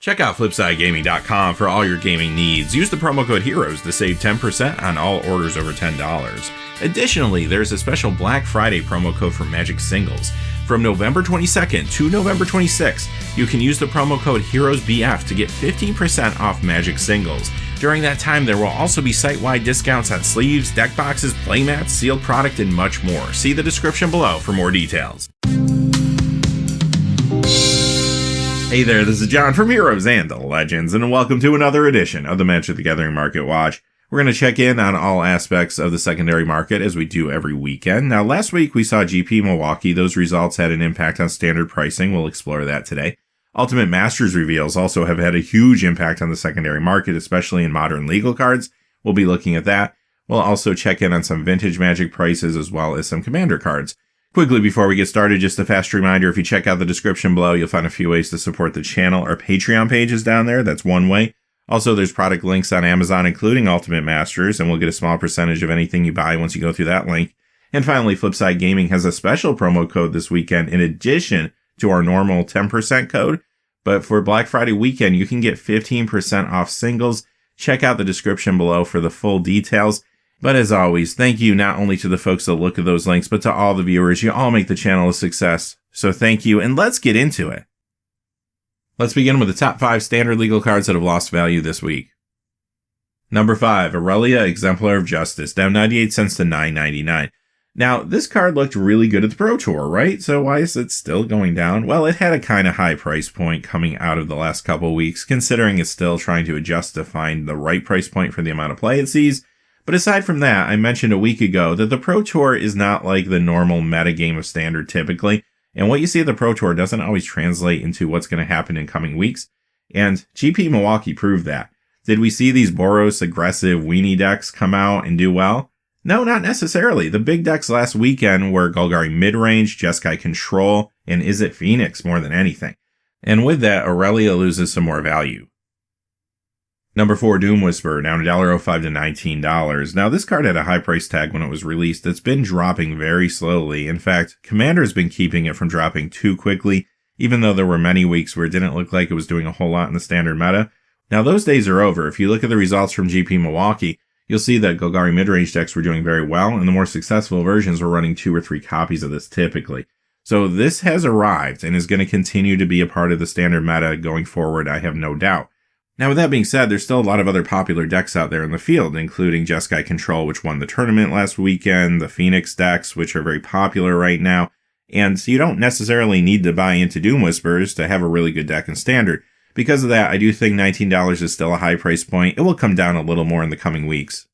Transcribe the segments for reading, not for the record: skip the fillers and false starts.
Check out FlipsideGaming.com for all your gaming needs. Use the promo code HEROES to save 10% on all orders over $10. Additionally, there's a special Black Friday promo code for Magic Singles. From November 22nd to November 26th, you can use the promo code HEROESBF to get 15% off Magic Singles. During that time, there will also be site-wide discounts on sleeves, deck boxes, playmats, sealed product, and much more. See the description below for more details. Hey there, this is John from Heroes and Legends, and welcome to another edition of the Magic the Gathering Market Watch. We're going to check in on all aspects of the secondary market as we do every weekend. Now, last week we saw GP Milwaukee. Those results had an impact on standard pricing. We'll explore that today. Ultimate Masters reveals also have had a huge impact on the secondary market, especially in modern legal cards. We'll be looking at that. We'll also check in on some vintage Magic prices as well as some Commander cards. Quickly before we get started, just a fast reminder, if you check out the description below, you'll find a few ways to support the channel. Our Patreon page is down there. That's one way. Also, there's product links on Amazon, including Ultimate Masters, and we'll get a small percentage of anything you buy once you go through that link. And finally, Flipside Gaming has a special promo code this weekend in addition to our normal 10% code. But for Black Friday weekend, you can get 15% off singles. Check out the description below for the full details. But as always, thank you not only to the folks that look at those links, but to all the viewers. You all make the channel a success. So thank you, and let's get into it. Let's begin with the top 5 standard legal cards that have lost value this week. Number 5, Aurelia Exemplar of Justice, down 98 cents to $9.99. Now, this card looked really good at the Pro Tour, right? So why is it still going down? Well, it had a kind of high price point coming out of the last couple weeks, considering it's still trying to adjust to find the right price point for the amount of play it sees. But aside from that, I mentioned a week ago that the Pro Tour is not like the normal metagame of Standard typically, and what you see at the Pro Tour doesn't always translate into what's going to happen in coming weeks, and GP Milwaukee proved that. Did we see these Boros aggressive weenie decks come out and do well? No, not necessarily. The big decks last weekend were Golgari Midrange, Jeskai Control, and Is It Phoenix more than anything. And with that, Aurelia loses some more value. Number 4, Doom Whisperer, down $1.05 to $19. Now, this card had a high price tag when it was released. It's been dropping very slowly. In fact, Commander's been keeping it from dropping too quickly, even though there were many weeks where it didn't look like it was doing a whole lot in the standard meta. Now, those days are over. If you look at the results from GP Milwaukee, you'll see that Golgari midrange decks were doing very well, and the more successful versions were running 2 or 3 copies of this typically. So this has arrived and is going to continue to be a part of the standard meta going forward, I have no doubt. Now, with that being said, there's still a lot of other popular decks out there in the field, including Jeskai Control, which won the tournament last weekend, the Phoenix decks, which are very popular right now, and you don't necessarily need to buy into Doom Whisperers to have a really good deck in Standard. Because of that, I do think $19 is still a high price point. It will come down a little more in the coming weeks.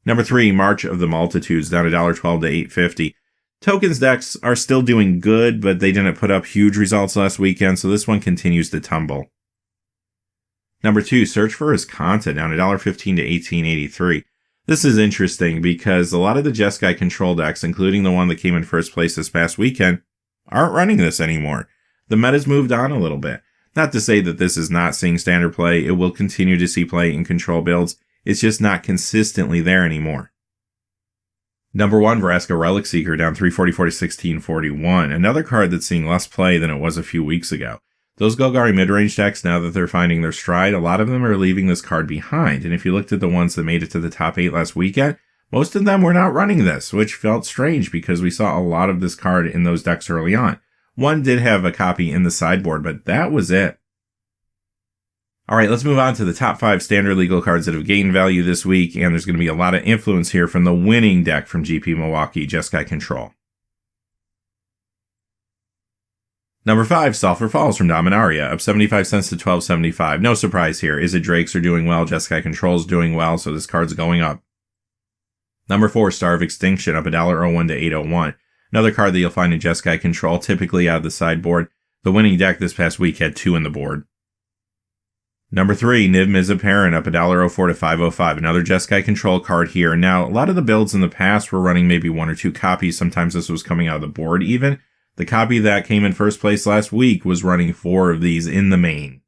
Number 3, March of the Multitudes, down $1.12 to $8.50. Tokens decks are still doing good, but they didn't put up huge results last weekend, so this one continues to tumble. Number 2, Search for Azcanta, down $1.15 to $18.83. This is interesting because a lot of the Jeskai Control decks, including the one that came in first place this past weekend, aren't running this anymore. The meta's moved on a little bit. Not to say that this is not seeing standard play. It will continue to see play in control builds. It's just not consistently there anymore. Number 1, Vraska Relic Seeker, down $3.44 to $16.41. Another card that's seeing less play than it was a few weeks ago. Those Golgari midrange decks, now that they're finding their stride, a lot of them are leaving this card behind. And if you looked at the ones that made it to the top 8 last weekend, most of them were not running this, which felt strange because we saw a lot of this card in those decks early on. One did have a copy in the sideboard, but that was it. Alright, let's move on to the top 5 standard legal cards that have gained value this week, and there's going to be a lot of influence here from the winning deck from GP Milwaukee, Jeskai Control. Number 5, Sulphur Falls from Dominaria, up 75 cents to $12.75. No surprise here. Is It Drakes are doing well, Jeskai Control's doing well, so this card's going up. Number 4, Star of Extinction, up $1.01 to $8.01. Another card that you'll find in Jeskai Control, typically out of the sideboard. The winning deck this past week had 2 in the board. Number 3, Niv Mizzet, up $1.04 to $5.05. Another Jeskai Control card here. Now, a lot of the builds in the past were running maybe 1 or 2 copies. Sometimes this was coming out of the board even. The copy that came in first place last week was running 4 of these in the main.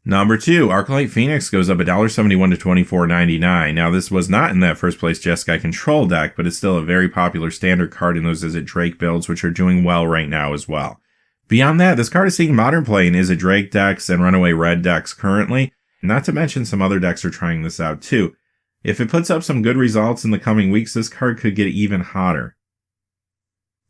Number 2, Arclight Phoenix goes up $1.71 to $24.99. Now, this was not in that first place Jeskai Control deck, but it's still a very popular standard card in those Is It Drake builds, which are doing well right now as well. Beyond that, this card is seeing modern play in Is It Drake decks and Runaway Red decks currently, not to mention some other decks are trying this out too. If it puts up some good results in the coming weeks, this card could get even hotter.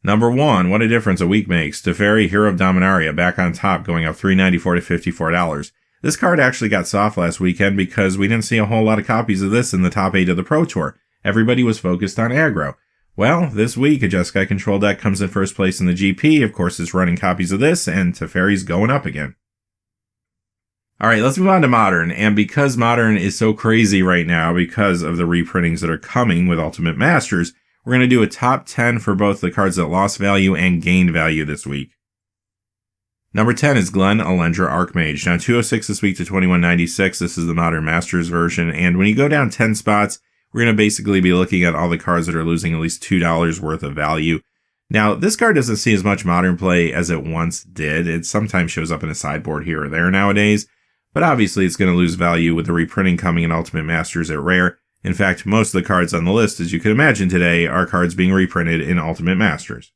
Number 1, what a difference a week makes. Teferi, Hero of Dominaria, back on top, going up $3.94 to $54. This card actually got soft last weekend because we didn't see a whole lot of copies of this in the top 8 of the Pro Tour. Everybody was focused on aggro. Well, this week, a Jeskai control deck comes in first place in the GP. Of course, it's running copies of this, and Teferi's going up again. Alright, let's move on to Modern. And because Modern is so crazy right now because of the reprintings that are coming with Ultimate Masters, we're going to do a top 10 for both the cards that lost value and gained value this week. Number 10 is Glenn Alendra Archmage. Down 206 this week to 2196. This is the Modern Masters version. And when you go down 10 spots, we're going to basically be looking at all the cards that are losing at least $2 worth of value. Now, this card doesn't see as much modern play as it once did. It sometimes shows up in a sideboard here or there nowadays, but obviously it's going to lose value with the reprinting coming in Ultimate Masters at Rare. In fact, most of the cards on the list, as you can imagine today, are cards being reprinted in Ultimate Masters.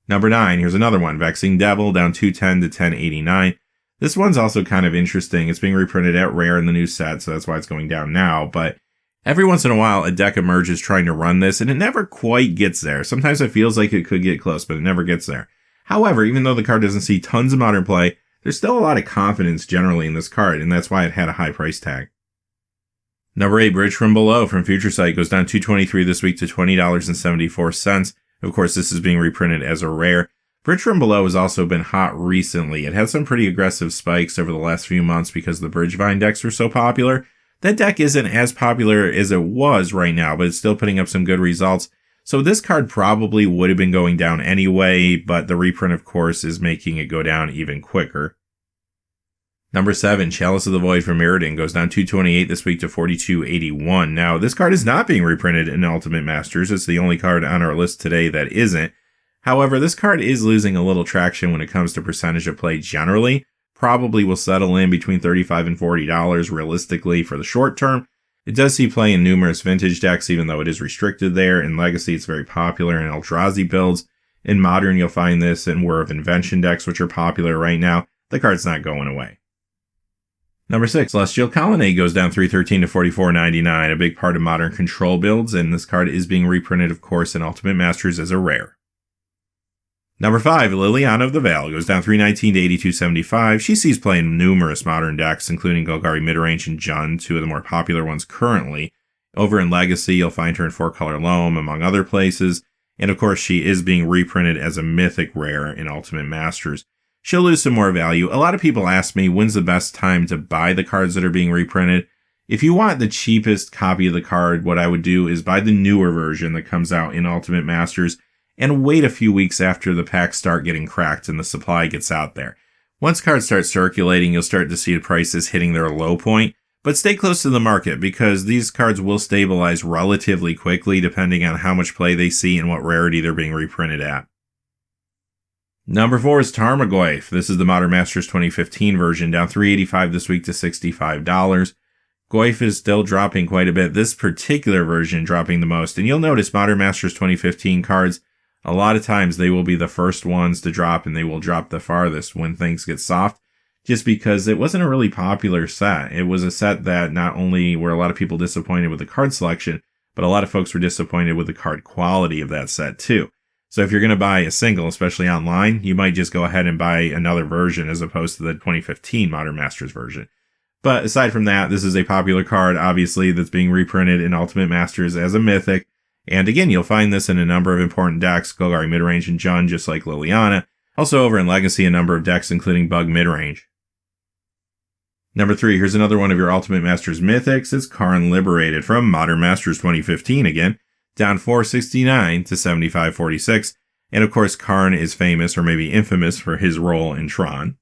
Number 9, here's another one, Vexing Devil, down 210 to 1089. This one's also kind of interesting. It's being reprinted at Rare in the new set, so that's why it's going down now, but every once in a while, a deck emerges trying to run this, and it never quite gets there. Sometimes it feels like it could get close, but it never gets there. However, even though the card doesn't see tons of modern play, there's still a lot of confidence generally in this card, and that's why it had a high price tag. Number 8, Bridge from Below from Future Sight goes down $2.23 this week to $20.74. Of course, this is being reprinted as a rare. Bridge from Below has also been hot recently. It had some pretty aggressive spikes over the last few months because the Bridgevine decks were so popular. That deck isn't as popular as it was right now, but it's still putting up some good results. So this card probably would have been going down anyway, but the reprint, of course, is making it go down even quicker. Number 7, Chalice of the Void from Mirrodin goes down $2.28 this week to $42.81. Now, this card is not being reprinted in Ultimate Masters. It's the only card on our list today that isn't. However, this card is losing a little traction when it comes to percentage of play generally. Probably will settle in between $35 and $40 realistically for the short term. It does see play in numerous vintage decks, even though it is restricted there. In Legacy, it's very popular in Eldrazi builds. In Modern, you'll find this in War of Invention decks, which are popular right now. The card's not going away. Number 6, Celestial Colonnade goes down $3.13 to $44.99, a big part of Modern control builds, and this card is being reprinted, of course, in Ultimate Masters as a rare. Number 5, Liliana of the Veil goes down $3.19 to $82.75. She sees play in numerous modern decks, including Golgari Midrange and Jund, two of the more popular ones currently. Over in Legacy, you'll find her in 4-color Loam, among other places, and of course she is being reprinted as a mythic rare in Ultimate Masters. She'll lose some more value. A lot of people ask me, when's the best time to buy the cards that are being reprinted? If you want the cheapest copy of the card, what I would do is buy the newer version that comes out in Ultimate Masters and wait a few weeks after the packs start getting cracked and the supply gets out there. Once cards start circulating, you'll start to see the prices hitting their low point, but stay close to the market because these cards will stabilize relatively quickly depending on how much play they see and what rarity they're being reprinted at. Number 4 is Tarmogoyf. This is the Modern Masters 2015 version, down $3.85 this week to $65. Goyf is still dropping quite a bit, this particular version dropping the most, and you'll notice Modern Masters 2015 cards, a lot of times they will be the first ones to drop and they will drop the farthest when things get soft, just because it wasn't a really popular set. It was a set that not only were a lot of people disappointed with the card selection, but a lot of folks were disappointed with the card quality of that set too. So if you're going to buy a single, especially online, you might just go ahead and buy another version as opposed to the 2015 Modern Masters version. But aside from that, this is a popular card, obviously, that's being reprinted in Ultimate Masters as a mythic. And again, you'll find this in a number of important decks, Golgari Midrange and Jund, just like Liliana. Also over in Legacy, a number of decks, including Bug Midrange. Number 3, here's another one of your Ultimate Masters mythics. It's Karn Liberated from Modern Masters 2015 again, down $4.69 to $75.46. And of course, Karn is famous, or maybe infamous, for his role in Tron.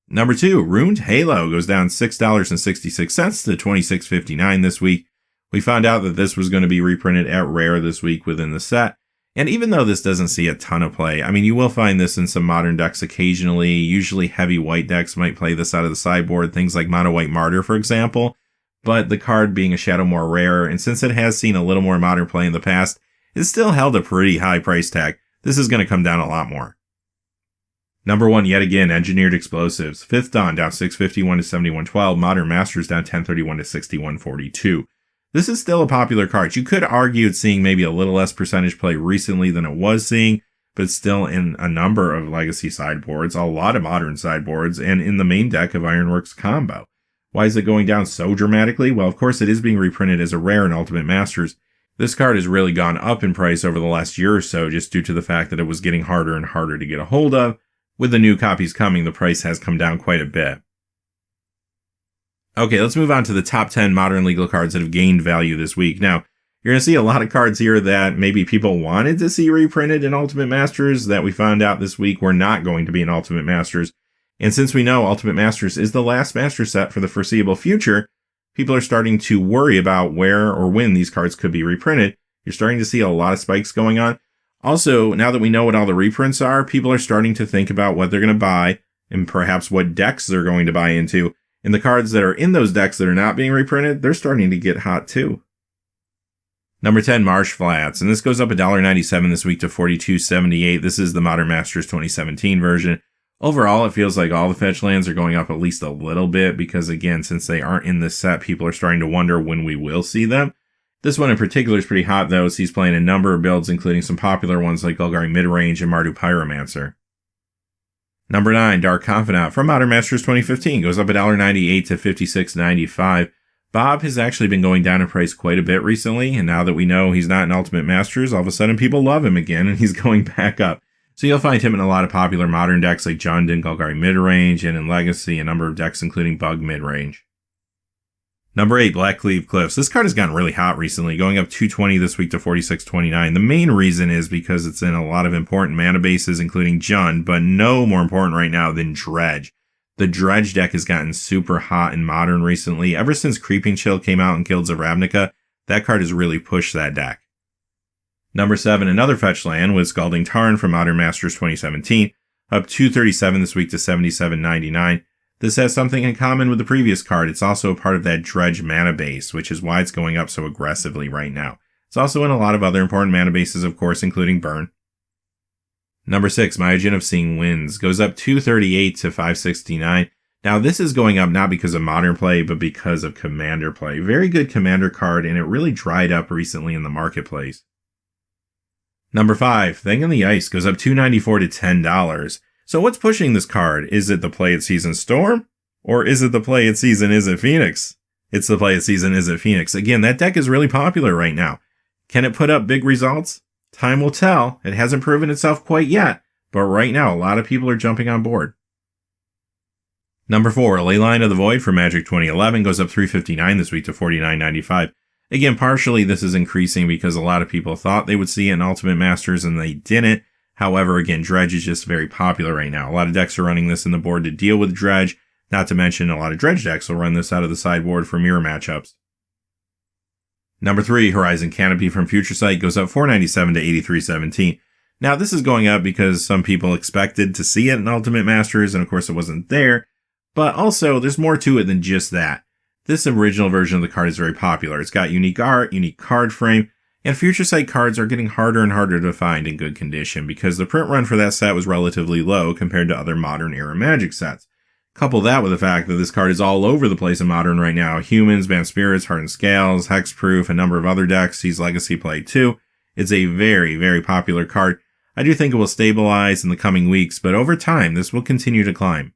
Number 2, Ruined Halo goes down $6.66 to $26.59 this week. We found out that this was going to be reprinted at Rare this week within the set. And even though this doesn't see a ton of play, I mean, you will find this in some modern decks occasionally. Usually heavy white decks might play this out of the sideboard, things like Mono White Martyr, for example. But the card being a shadow more rare, and since it has seen a little more modern play in the past, it's still held a pretty high price tag. This is going to come down a lot more. Number 1, yet again, Engineered Explosives. 5th Dawn down 651 to 7112. Modern Masters down 1031 to 6142. This is still a popular card. You could argue it's seeing maybe a little less percentage play recently than it was seeing, but still in a number of legacy sideboards, a lot of modern sideboards, and in the main deck of Ironworks Combo. Why is it going down so dramatically? Well, of course, it is being reprinted as a rare in Ultimate Masters. This card has really gone up in price over the last year or so just due to the fact that it was getting harder and harder to get a hold of. With the new copies coming, the price has come down quite a bit. Okay, let's move on to the top 10 modern legal cards that have gained value this week. Now, you're going to see a lot of cards here that maybe people wanted to see reprinted in Ultimate Masters that we found out this week were not going to be in Ultimate Masters. And since we know Ultimate Masters is the last Master set for the foreseeable future, people are starting to worry about where or when these cards could be reprinted. You're starting to see a lot of spikes going on. Also, now that we know what all the reprints are, people are starting to think about what they're going to buy and perhaps what decks they're going to buy into. And the cards that are in those decks that are not being reprinted, they're starting to get hot too. Number 10, Marsh Flats. And this goes up $1.97 this week to $42.78. This is the Modern Masters 2017 version. Overall, it feels like all the fetch lands are going up at least a little bit because, again, since they aren't in this set, people are starting to wonder when we will see them. This one in particular is pretty hot, though, as he's playing a number of builds, including some popular ones like Golgari Midrange and Mardu Pyromancer. Number 9, Dark Confidant from Modern Masters 2015 goes up $1.98 to $56.95. Bob has actually been going down in price quite a bit recently, and now that we know he's not in Ultimate Masters, all of a sudden people love him again, and he's going back up. So you'll find him in a lot of popular modern decks like Jund and Golgari Midrange, and in Legacy, a number of decks including Bug Midrange. Number 8, Blackcleave Cliffs. This card has gotten really hot recently, going up $2.20 this week to $46.29. The main reason is because it's in a lot of important mana bases, including Jund, but no more important right now than Dredge. The Dredge deck has gotten super hot in Modern recently. Ever since Creeping Chill came out in Guilds of Ravnica, that card has really pushed that deck. Number 7, another fetch land was Scalding Tarn from Modern Masters 2017, up $2.37 this week to $77.99. This has something in common with the previous card. It's also a part of that Dredge mana base, which is why it's going up so aggressively right now. It's also in a lot of other important mana bases, of course, including Burn. Number 6, Myojin of Seeing Winds goes up $2.38 to $5.69. Now, this is going up not because of Modern play, but because of Commander play. Very good Commander card, and it really dried up recently in the marketplace. Number 5, Thing in the Ice goes up $2.94 to $10. So what's pushing this card? Is it the Play It Season Storm? Or is it the Play It Season Is It Phoenix? It's the Play It Season Is It Phoenix. Again, that deck is really popular right now. Can it put up big results? Time will tell. It hasn't proven itself quite yet, but right now a lot of people are jumping on board. Number 4, Leyline of the Void for Magic 2011 goes up $3.59 this week to $49.95. Again, partially this is increasing because a lot of people thought they would see it in Ultimate Masters and they didn't. However, again, Dredge is just very popular right now. A lot of decks are running this in the board to deal with Dredge. Not to mention, a lot of Dredge decks will run this out of the sideboard for mirror matchups. Number 3, Horizon Canopy from Future Sight goes up $4.97 to $83.17. Now, this is going up because some people expected to see it in Ultimate Masters, and of course it wasn't there. But also, there's more to it than just that. This original version of the card is very popular. It's got unique art, unique card frame, and Future Sight cards are getting harder and harder to find in good condition because the print run for that set was relatively low compared to other Modern era Magic sets. Couple that with the fact that this card is all over the place in Modern right now. Humans, Banned Spirits, Hardened Scales, Hexproof, a number of other decks sees Legacy play too. It's a very, very popular card. I do think it will stabilize in the coming weeks, but over time, this will continue to climb.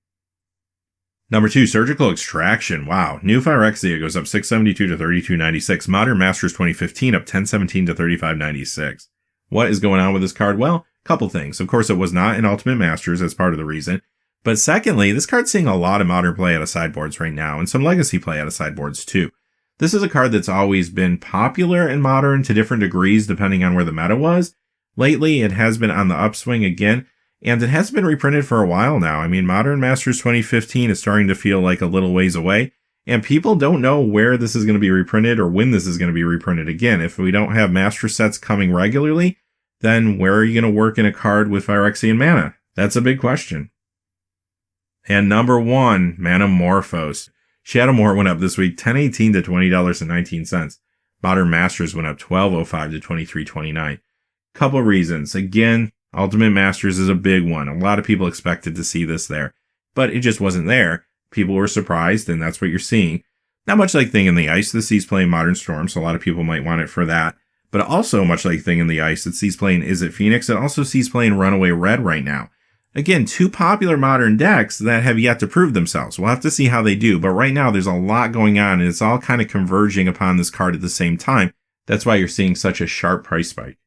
Number 2, Surgical Extraction. Wow. New Phyrexia goes up $6.72 to $32.96. Modern Masters 2015 up $10.17 to $35.96. What is going on with this card? Well, couple things. Of course, it was not in Ultimate Masters as part of the reason. But secondly, this card's seeing a lot of Modern play out of sideboards right now, and some Legacy play out of sideboards too. This is a card that's always been popular in Modern to different degrees depending on where the meta was. Lately, it has been on the upswing again. And it has been reprinted for a while now. I mean, Modern Masters 2015 is starting to feel like a little ways away. And people don't know where this is going to be reprinted or when this is going to be reprinted again. If we don't have Master sets coming regularly, then where are you going to work in a card with Phyrexian mana? That's a big question. And number 1, Manamorphose. Shadowmoor went up this week $10.18 to $20.19. Modern Masters went up $12.05 to $23.29. Couple reasons. Again, Ultimate Masters is a big one. A lot of people expected to see this there, but it just wasn't there. People were surprised, and that's what you're seeing. Not much like Thing in the Ice, this sees playing Modern Storm, so a lot of people might want it for that. But also much like Thing in the Ice, it sees playing Is It Phoenix? It also sees playing Runaway Red right now. Again, two popular modern decks that have yet to prove themselves. We'll have to see how they do, but right now there's a lot going on, and it's all kind of converging upon this card at the same time. That's why you're seeing such a sharp price spike.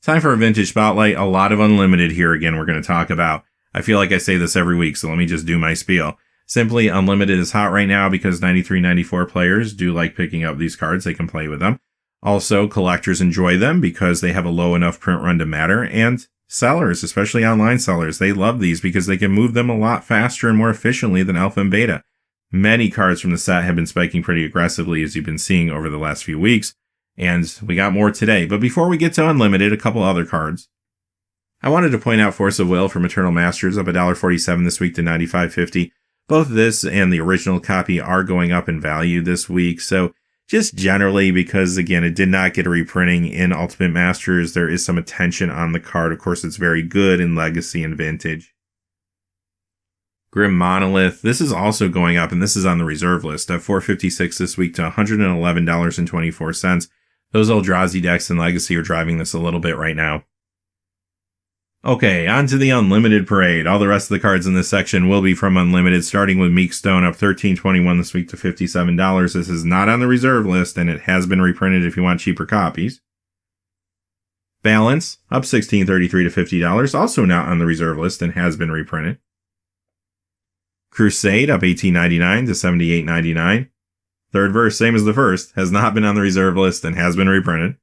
Time for a vintage spotlight. A lot of Unlimited here again we're going to talk about. I feel like I say this every week, so let me just do my spiel. Simply, Unlimited is hot right now because 93, 94 players do like picking up these cards. They can play with them. Also, collectors enjoy them because they have a low enough print run to matter, and sellers, especially online sellers, they love these because they can move them a lot faster and more efficiently than Alpha and Beta. Many cards from the set have been spiking pretty aggressively, as you've been seeing over the last few weeks, and we got more today. But before we get to Unlimited, a couple other cards. I wanted to point out Force of Will from Eternal Masters up $1.47 this week to $95.50. Both this and the original copy are going up in value this week, so just generally, because again, it did not get a reprinting in Ultimate Masters, there is some attention on the card. Of course, it's very good in Legacy and Vintage. Grim Monolith, this is also going up, and this is on the reserve list at $4.56 this week to $111.24. Those Eldrazi decks in Legacy are driving this a little bit right now. Okay, on to the Unlimited parade. All the rest of the cards in this section will be from Unlimited, starting with Meek Stone up $13.21 this week to $57. This is not on the reserve list, and it has been reprinted if you want cheaper copies. Balance up $16.33 to $50, also not on the reserve list and has been reprinted. Crusade up $18.99 to $78.99. Third verse, same as the first, has not been on the reserve list and has been reprinted.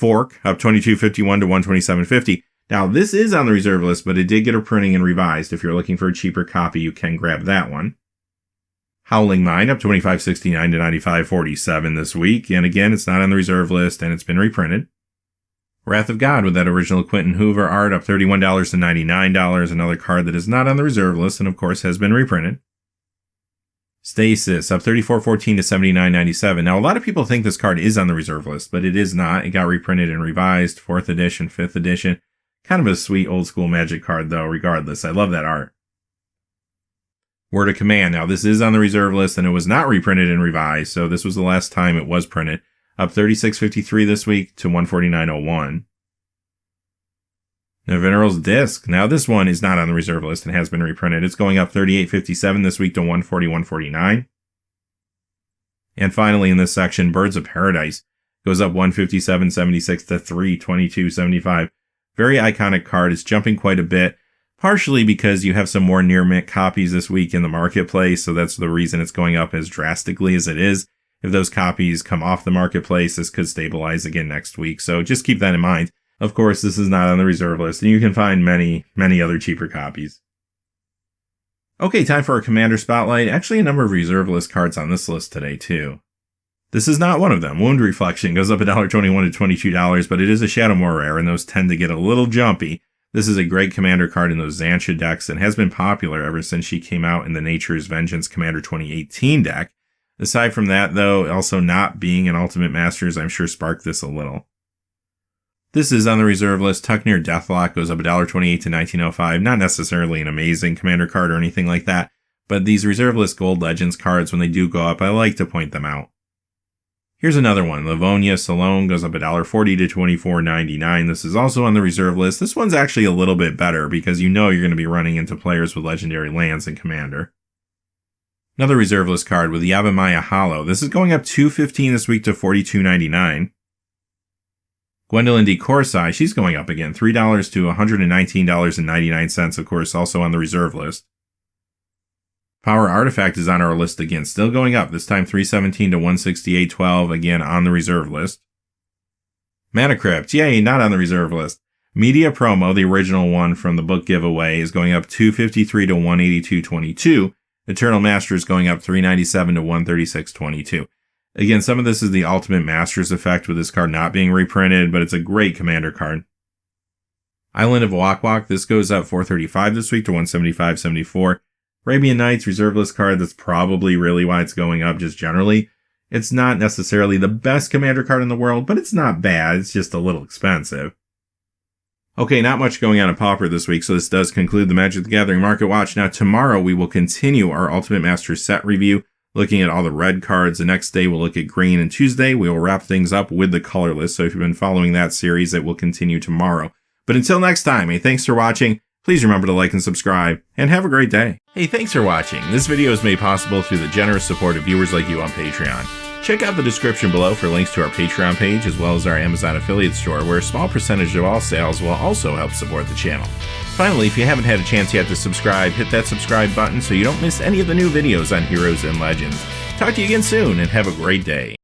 Fork up $22.51 to $127.50. Now, this is on the reserve list, but it did get a printing and revised. If you're looking for a cheaper copy, you can grab that one. Howling Mine up $25.69 to $95.47 this week. And again, it's not on the reserve list and it's been reprinted. Wrath of God with that original Quentin Hoover art up $31 to $99. Another card that is not on the reserve list and of course has been reprinted. Stasis up $34.14 to $79.97. Now, a lot of people think this card is on the reserve list, but it is not. It got reprinted and revised, 4th edition, 5th edition. Kind of a sweet old school Magic card, though, regardless. I love that art. Word of Command. Now, this is on the reserve list, and it was not reprinted and revised, so this was the last time it was printed. Up $36.53 this week to $149.01. Minerals Disc. Now, this one is not on the reserve list and has been reprinted. It's going up $38.57 this week to $140.149. And finally, in this section, Birds of Paradise goes up $157.76 to $322.75. Very iconic card. It's jumping quite a bit, partially because you have some more near mint copies this week in the marketplace, so that's the reason it's going up as drastically as it is. If those copies come off the marketplace, this could stabilize again next week, so just keep that in mind. Of course, this is not on the reserve list, and you can find many, many other cheaper copies. Okay, time for our Commander Spotlight. Actually, a number of reserve list cards on this list today, too. This is not one of them. Wound Reflection goes up $1.21 to $22, but it is a Shadowmoor rare, and those tend to get a little jumpy. This is a great Commander card in those Xantcha decks, and has been popular ever since she came out in the Nature's Vengeance Commander 2018 deck. Aside from that, though, also not being an Ultimate Masters, I'm sure sparked this a little. This is on the reserve list. Tucknear Deathlock goes up $1.28 to $19.05. Not necessarily an amazing commander card or anything like that, but these reserve list Gold Legends cards, when they do go up, I like to point them out. Here's another one. Livonia Salome goes up $1.40 to $24.99. This is also on the reserve list. This one's actually a little bit better because you know you're going to be running into players with legendary lands in Commander. Another reserve list card with Yavimaya Hollow. This is going up $2.15 this week to $42.99. Gwendolyn D. Corsai, she's going up again, $3 to $119.99, of course, also on the reserve list. Power Artifact is on our list again, still going up, this time $3.17 to $168.12, again on the reserve list. Mana Crypt, yay, not on the reserve list. Media Promo, the original one from the book giveaway, is going up $2.53 to $182.22. Eternal Master is going up $3.97 to $136.22. Again, some of this is the Ultimate Masters effect with this card not being reprinted, but it's a great commander card. Island of Wak-Wak, this goes up $4.35 this week to $175.74. Arabian Nights, reserve list card, that's probably really why it's going up just generally. It's not necessarily the best commander card in the world, but it's not bad, it's just a little expensive. Okay, not much going on in Pauper this week, so this does conclude the Magic the Gathering Market Watch. Now, tomorrow we will continue our Ultimate Masters set review, looking at all the red cards. The next day we'll look at green, and Tuesday we will wrap things up with the colorless. So if you've been following that series, it will continue tomorrow. But until next time, thanks for watching. Please remember to like and subscribe, and have a great day. Hey, thanks for watching. This video is made possible through the generous support of viewers like you on Patreon. Check out the description below for links to our Patreon page, as well as our Amazon affiliate store, where a small percentage of all sales will also help support the channel. Finally, if you haven't had a chance yet to subscribe, hit that subscribe button so you don't miss any of the new videos on Heroes and Legends. Talk to you again soon, and have a great day.